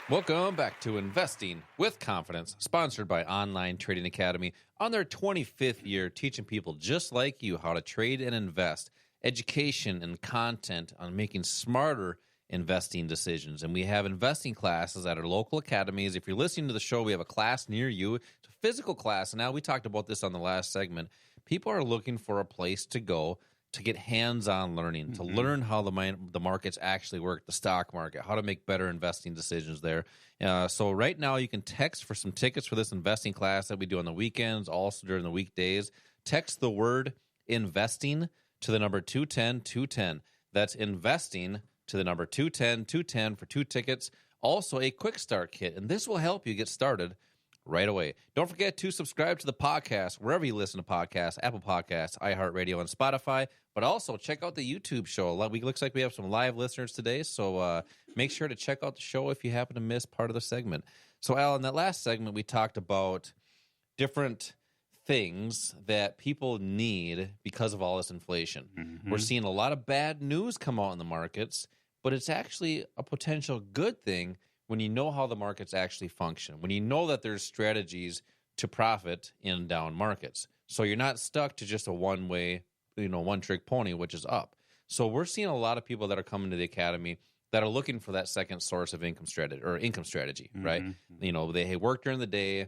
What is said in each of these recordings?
Welcome back to Investing with Confidence, sponsored by Online Trading Academy. On their 25th year, teaching people just like you how to trade and invest, education and content on making smarter investing decisions. And we have investing classes at our local academies. If you're listening to the show, we have a class near you. It's a physical class. And now we talked about this on the last segment. People are looking for a place to go to get hands-on learning, to learn how the markets actually work, the stock market, how to make better investing decisions there. So right now you can text for some tickets for this investing class that we do on the weekends, also during the weekdays. Text the word investing to the number 210-210. That's investing to the number 210-210 for 2 tickets. Also a quick start kit, and this will help you get started right away. Don't forget to subscribe to the podcast wherever you listen to podcasts, Apple Podcasts, iHeartRadio, and Spotify. But also check out the YouTube show. Looks like we have some live listeners today, so make sure to check out the show if you happen to miss part of the segment. So, Al, in that last segment, we talked about different things that people need because of all this inflation. We're seeing a lot of bad news come out in the markets, but it's actually a potential good thing when you know how the markets actually function, when you know that there's strategies to profit in down markets. So you're not stuck to just a one-way, one-trick pony, which is up. So we're seeing a lot of people that are coming to the academy that are looking for that second source of income strategy, right? They work during the day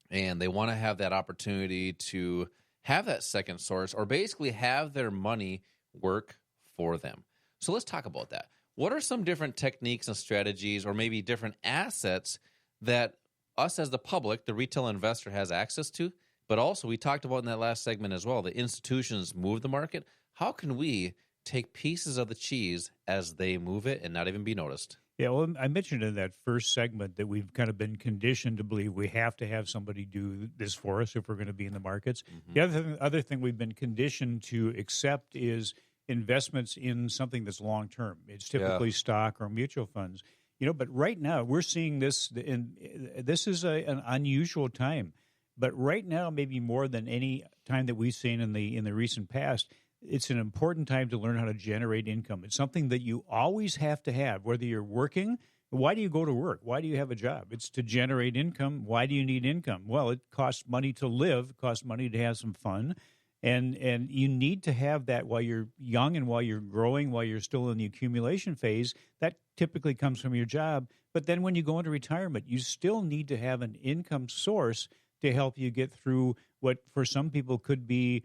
and they want to have that opportunity to have that second source or basically have their money work for them. So let's talk about that. What are some different techniques and strategies or maybe different assets that us as the public, the retail investor, has access to? But also, we talked about in that last segment as well, the institutions move the market. How can we take pieces of the cheese as they move it and not even be noticed? Yeah, well, I mentioned in that first segment that we've kind of been conditioned to believe we have to have somebody do this for us if we're going to be in the markets. The other thing we've been conditioned to accept is investments in something that's long-term. It's typically stock or mutual funds. But right now we're seeing this, and this is an unusual time. But right now, maybe more than any time that we've seen in the recent past, it's an important time to learn how to generate income. It's something that you always have to have, whether you're working. Why do you go to work? Why do you have a job? It's to generate income. Why do you need income? Well, it costs money to live. It costs money to have some fun. And you need to have that while you're young and while you're growing, while you're still in the accumulation phase. That typically comes from your job. But then when you go into retirement, you still need to have an income source to help you get through what for some people could be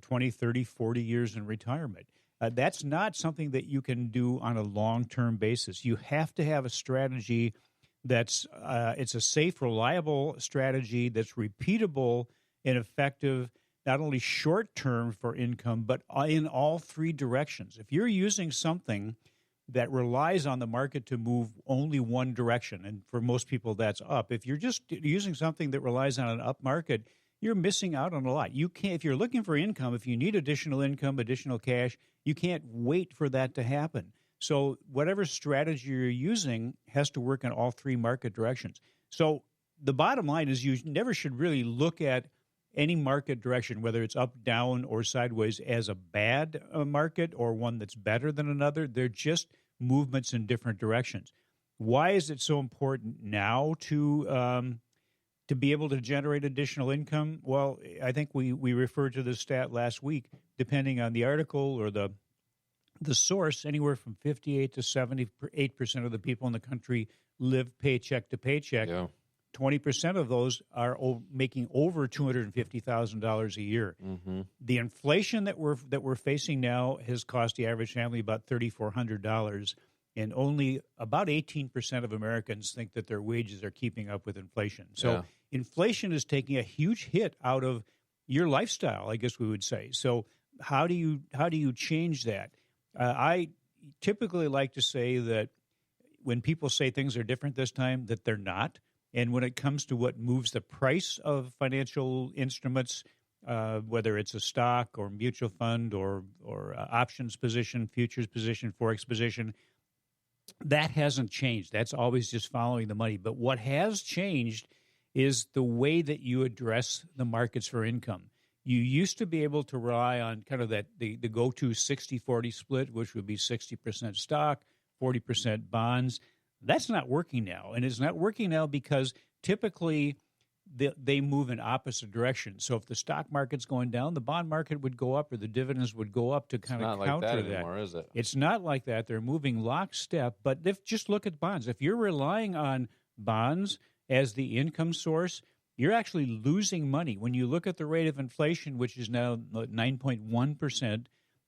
20, 30, 40 years in retirement. That's not something that you can do on a long-term basis. You have to have a strategy that's it's a safe, reliable strategy that's repeatable and effective, not only short-term for income, but in all three directions. If you're using something that relies on the market to move only one direction, and for most people that's up, if you're just using something that relies on an up market, you're missing out on a lot. You can't, if you're looking for income, if you need additional income, additional cash, you can't wait for that to happen. So whatever strategy you're using has to work in all three market directions. So the bottom line is you never should really look at any market direction, whether it's up, down, or sideways, as a bad market or one that's better than another. They're just movements in different directions. Why is it so important now to be able to generate additional income? Well, I think we referred to this stat last week. Depending on the article or the source, anywhere from 58 to 78% of the people in the country live paycheck to paycheck. Yeah. 20% of those are making over $250,000 a year. The inflation that we're facing now has cost the average family about $3,400, and only about 18% of Americans think that their wages are keeping up with inflation. So inflation is taking a huge hit out of your lifestyle, I guess we would say. So how do you change that? I typically like to say that when people say things are different this time, that they're not. And when it comes to what moves the price of financial instruments, whether it's a stock or mutual fund or options position, futures position, forex position, that hasn't changed. That's always just following the money. But what has changed is the way that you address the markets for income. You used to be able to rely on kind of the go-to 60-40 split, which would be 60% stock, 40% bonds. That's not working now. And it's not working now because typically they move in opposite directions. So if the stock market's going down, the bond market would go up or the dividends would go up to kind of Not counter like that that. anymore, is it? It's not like that. They're moving lockstep. But just look at bonds. If you're relying on bonds as the income source, you're actually losing money. When you look at the rate of inflation, which is now 9.1%,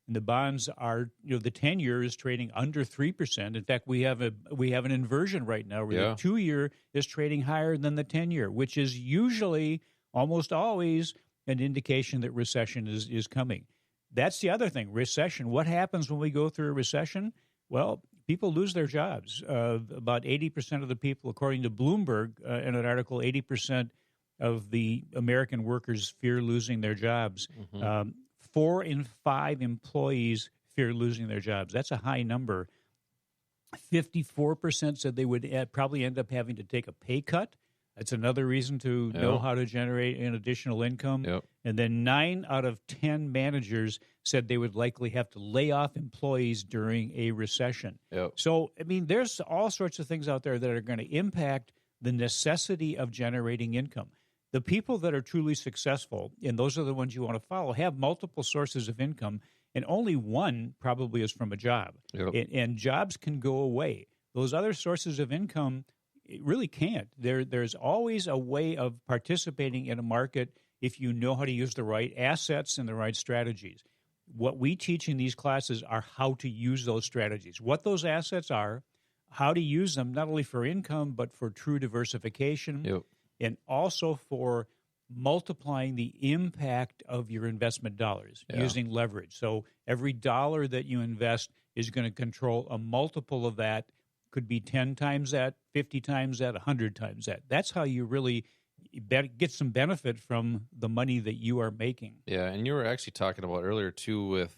and the bonds are, the 10-year is trading under 3%. In fact, we have an inversion right now where the 2-year is trading higher than the 10-year, which is usually almost always an indication that recession is coming. That's the other thing, recession. What happens when we go through a recession? Well, people lose their jobs. About 80% of the people, according to Bloomberg, in an article, 80% of the American workers fear losing their jobs. 4 in 5 employees fear losing their jobs. That's a high number. 54% said they would probably end up having to take a pay cut. That's another reason to know how to generate an additional income. Yep. And then 9 out of 10 managers said they would likely have to lay off employees during a recession. Yep. So, I mean, there's all sorts of things out there that are going to impact the necessity of generating income. The people that are truly successful, and those are the ones you want to follow, have multiple sources of income, and only one probably is from a job. Yep. And jobs can go away. Those other sources of income really can't. There's always a way of participating in a market if you know how to use the right assets and the right strategies. What we teach in these classes are how to use those strategies, what those assets are, how to use them not only for income but for true diversification. Yep. And also for multiplying the impact of your investment dollars using leverage. So every dollar that you invest is going to control a multiple of that. Could be 10 times that, 50 times that, 100 times that. That's how you really get some benefit from the money that you are making. Yeah, and you were actually talking about earlier, too, with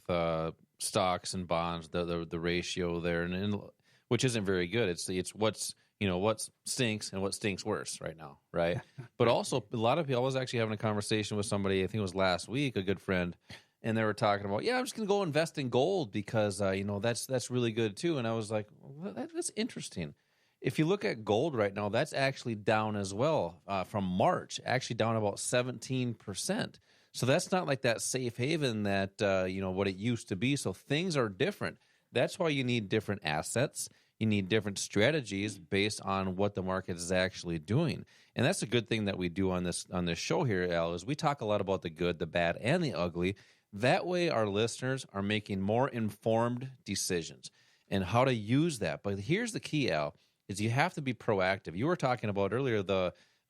stocks and bonds, the ratio there, and which isn't very good. It's what's what stinks and what stinks worse right now, right? But also, a lot of people, I was actually having a conversation with somebody, I think it was last week, a good friend, and they were talking about, I'm just going to go invest in gold because, that's really good too. And I was like, well, that's interesting. If you look at gold right now, that's actually down as well from March, actually down about 17%. So that's not like that safe haven that, what it used to be. So things are different. That's why you need different assets. You need different strategies based on what the market is actually doing. And that's a good thing that we do on this show here, Al, is we talk a lot about the good, the bad, and the ugly. That way our listeners are making more informed decisions and how to use that. But here's the key, Al, is you have to be proactive. You were talking about earlier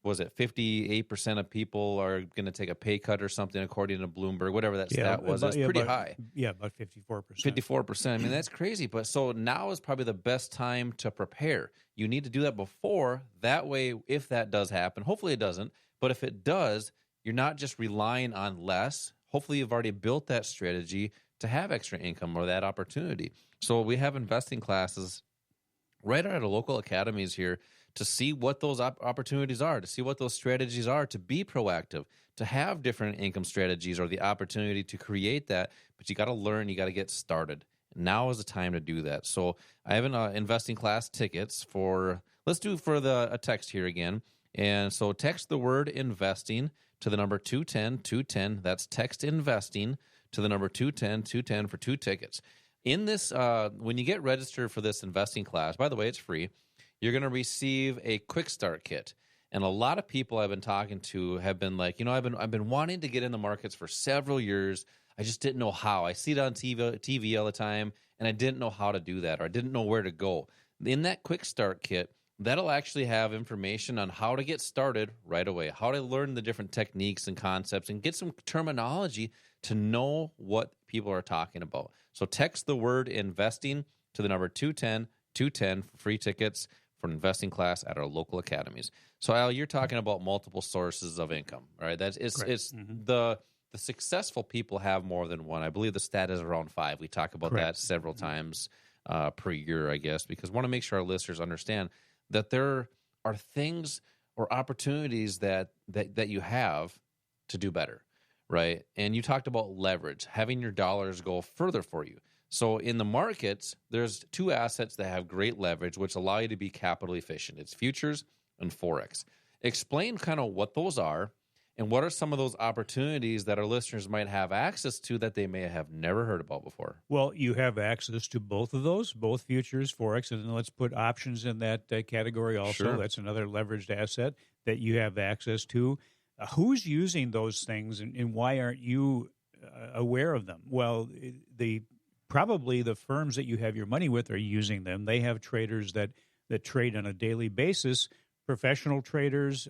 58% of people are going to take a pay cut or something, according to Bloomberg, whatever that stat was. That's pretty high. Yeah, about 54%. 54%. I mean, that's crazy. But so now is probably the best time to prepare. You need to do that before. That way, if that does happen, hopefully it doesn't, but if it does, you're not just relying on less. Hopefully you've already built that strategy to have extra income or that opportunity. So we have investing classes right at our local academies here to see what those opportunities are, to see what those strategies are, to be proactive, to have different income strategies or the opportunity to create that. But you got to learn, you got to get started. Now is the time to do that. So I have an investing class tickets let's do a text here again. And so text the word investing to the number 210-210. That's text investing to the number 210-210 for 2 tickets. In this, when you get registered for this investing class, by the way, it's free, you're going to receive a quick start kit. And a lot of people I've been talking to have been like, I've been wanting to get in the markets for several years. I just didn't know how. I see it on TV all the time, and I didn't know how to do that, or I didn't know where to go. In that quick start kit, that'll actually have information on how to get started right away, how to learn the different techniques and concepts, and get some terminology to know what people are talking about. So text the word investing to the number 210-210 for free tickets for an investing class at our local academies. So Al, you're talking about multiple sources of income, right? It's the successful people have more than one. I believe the stat is around 5. We talk about that several times per year, I guess, because we want to make sure our listeners understand that there are things or opportunities that you have to do better, right? And you talked about leverage, having your dollars go further for you. So in the markets, there's two assets that have great leverage, which allow you to be capital efficient. It's futures and Forex. Explain kind of what those are and what are some of those opportunities that our listeners might have access to that they may have never heard about before. Well, you have access to both of those, both futures, Forex, and then let's put options in that category also. Sure. That's another leveraged asset that you have access to. Who's using those things, and why aren't you aware of them? Well, probably the firms that you have your money with are using them. They have traders that trade on a daily basis, professional traders,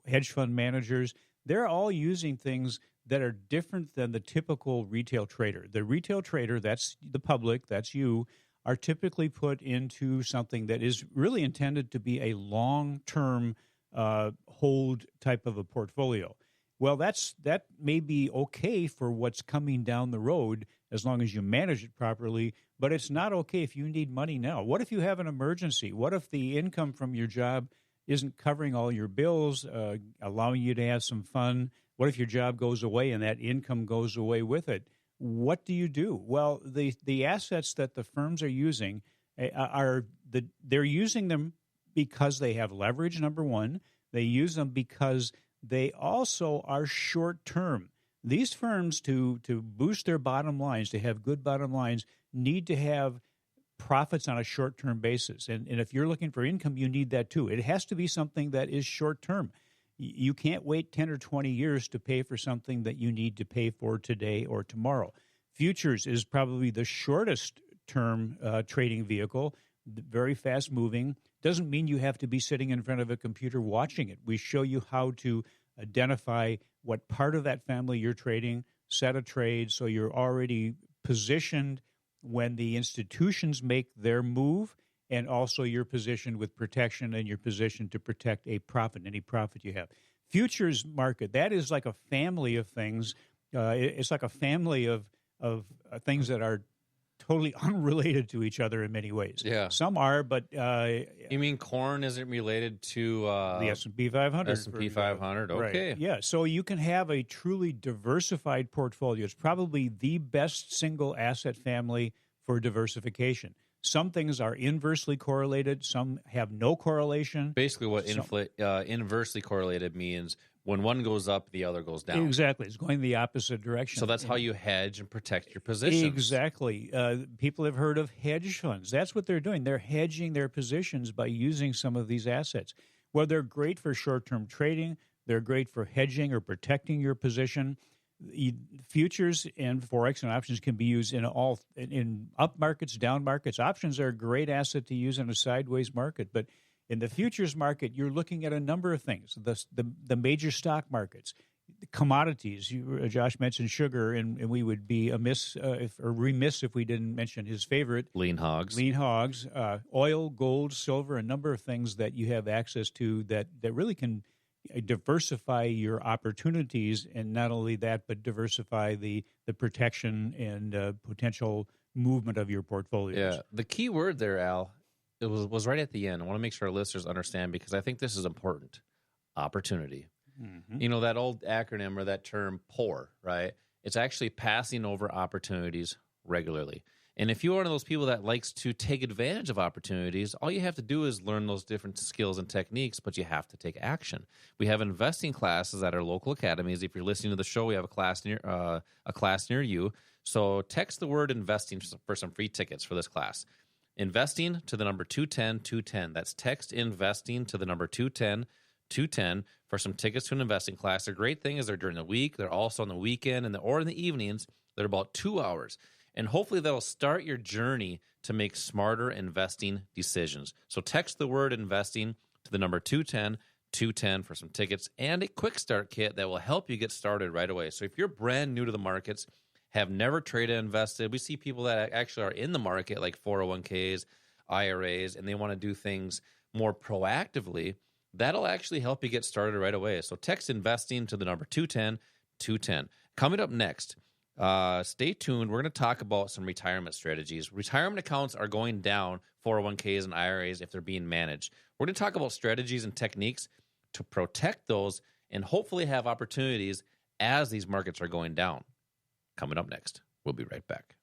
hedge fund managers. They're all using things that are different than the typical retail trader. The retail trader, that's the public, that's you, are typically put into something that is really intended to be a long-term hold type of a portfolio. Well, that may be okay for what's coming down the road as long as you manage it properly, but it's not okay if you need money now. What if you have an emergency? What if the income from your job isn't covering all your bills, allowing you to have some fun? What if your job goes away and that income goes away with it? What do you do? Well, the assets that the firms are using they're using them because they have leverage, number one. They use them because they also are short term. These firms, to boost their bottom lines, to have good bottom lines, need to have profits on a short-term basis. And if you're looking for income, you need that too. It has to be something that is short-term. You can't wait 10 or 20 years to pay for something that you need to pay for today or tomorrow. Futures is probably the shortest-term trading vehicle, very fast-moving. Doesn't mean you have to be sitting in front of a computer watching it. We show you how to identify what part of that family you're trading, set a trade so you're already positioned when the institutions make their move, and also you're positioned with protection and you're positioned to protect a profit, any profit you have. Futures market, that is like a family of things. It's like a family of things that are totally unrelated to each other in many ways. Yeah. Some are, but... you mean corn isn't related to... the S&P 500. S&P 500, okay. Right. Yeah, so you can have a truly diversified portfolio. It's probably the best single asset family for diversification. Some things are inversely correlated. Some have no correlation. Basically what inversely correlated means when one goes up, the other goes down. Exactly. It's going the opposite direction. So that's how you hedge and protect your positions. Exactly. People have heard of hedge funds. That's what they're doing. They're hedging their positions by using some of these assets. Well, they're great for short-term trading. They're great for hedging or protecting your position. Futures and Forex and options can be used in up markets, down markets. Options are a great asset to use in a sideways market, but in the futures market, you're looking at a number of things. The major stock markets, the commodities. Josh mentioned sugar, and we would be remiss if we didn't mention his favorite, lean hogs. Oil, gold, silver, a number of things that you have access to that really can diversify your opportunities, and not only that, but diversify the protection and potential movement of your portfolios. Yeah, the key word there, Al, it was right at the end. I want to make sure our listeners understand, because I think this is important. Opportunity. Mm-hmm. You know, that old acronym or that term POUR, right? It's actually passing over opportunities regularly. And if you're one of those people that likes to take advantage of opportunities, all you have to do is learn those different skills and techniques, but you have to take action. We have investing classes at our local academies. If you're listening to the show, we have a class near you. So text the word investing for some free tickets for this class. Investing to the number 210-210. That's text investing to the number 210-210 for some tickets to an investing class. The great thing is they're during the week. They're also on the weekend or in the evenings. They're about 2 hours. And hopefully that'll start your journey to make smarter investing decisions. So text the word investing to the number 210-210 for some tickets and a quick start kit that will help you get started right away. So if you're brand new to the markets, have never traded, invested, we see people that actually are in the market like 401ks, IRAs, and they want to do things more proactively. That'll actually help you get started right away. So text investing to the number 210-210. Coming up next, stay tuned. We're going to talk about some retirement strategies. Retirement accounts are going down, 401ks and IRAs, if they're being managed. We're going to talk about strategies and techniques to protect those and hopefully have opportunities as these markets are going down. Coming up next. We'll be right back.